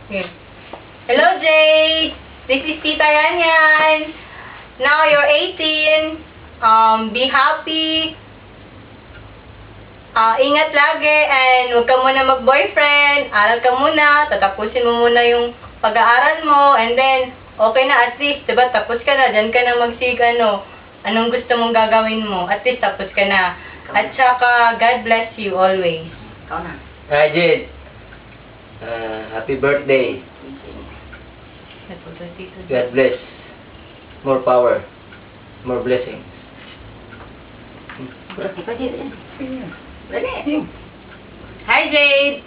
Here. Hello, Jade! This is Tita Yan. Now you're 18. Be happy. Ingat lagi and huwag ka muna mag-boyfriend. Aral ka muna. Tatapusin mo muna yung pag-aaral mo. And then, okay na at least. Diba, tapos ka na. Diyan ka na magsig anong gusto mong gagawin mo. At least, tapos ka na. At saka, God bless you always. Ikaw na. Hi, Jade. Happy birthday. God bless. More power. More blessings. Ikaw, Jade. Dali. Hi, Jade!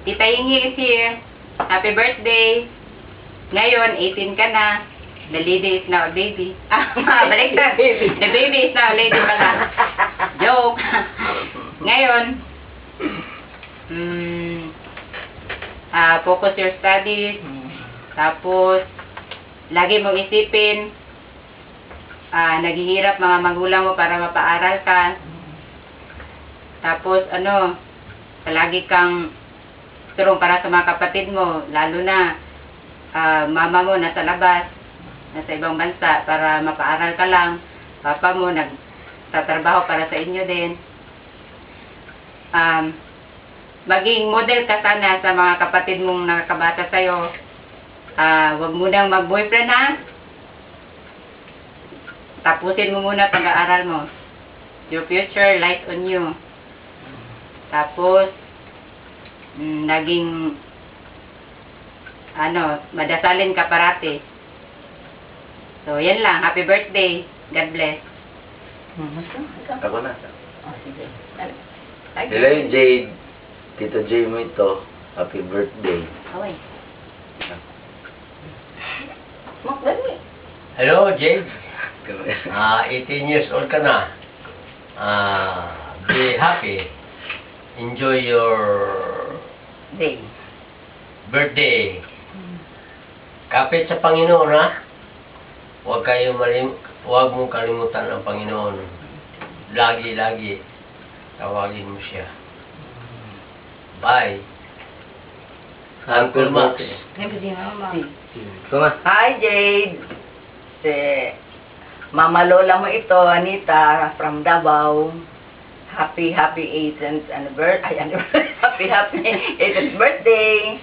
Tita Yingi is here. Happy birthday! Ngayon, 18 ka na. The lady is now a baby. Balik na. The baby is now a lady pala. Joke. Ngayon, focus your studies. Tapos, lagi mong isipin, naghihirap mga magulang mo para mapaaral ka. Tapos, palagi kang turong para sa mga kapatid mo, lalo na mama mo nasa labas, nasa ibang bansa, para mapaaral ka lang. Papa mo nagtatrabaho para sa inyo din. Maging model ka sana sa mga kapatid mong nakakabata sa'yo. Huwag mo nang mag-boyfriend, ha? Tapusin mo muna pag-aaral mo. Your future lies on you. Tapos, naging, madasalin ka parati. So, yan lang. Happy birthday. God bless. Ako na. Sige. Hello, Jade. Tito J mo ito. Happy birthday. Away. Mak, dali. Hello, Jade. 18 years old ka na. Be happy. Enjoy your Day. birthday. Kapit sa Panginoon, ha? Huwag mong kalimutan ang Panginoon. Lagi tawagin mo siya. Bye. Uncle Max. Kuma. Hi, Jade. Si Mama Lola mo ito, Anita, from Davao. Happy 18th anniversary. Happy 18th birthday.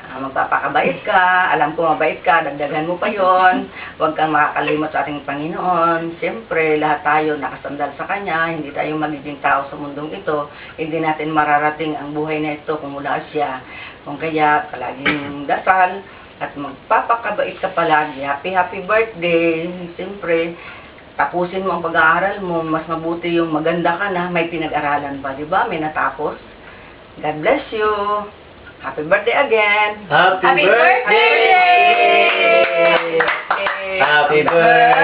Magpapakabait ka. Alam ko mabait ka. Dagdagan mo pa yon. Huwag kang makakalimot sa ating Panginoon. Siyempre, lahat tayo nakasandal sa Kanya. Hindi tayo magiging tao sa mundong ito. Hindi natin mararating ang buhay na ito kung wala siya. Kung kaya, palaging dasal at magpapakabait ka palagi. Happy birthday. Siyempre, tapusin mo ang pag-aaral mo, mas mabuti yung maganda ka na, may pinag-aralan pa, di ba? May natapos. God bless you. Happy birthday again. Happy birthday! Happy birthday! Happy birthday!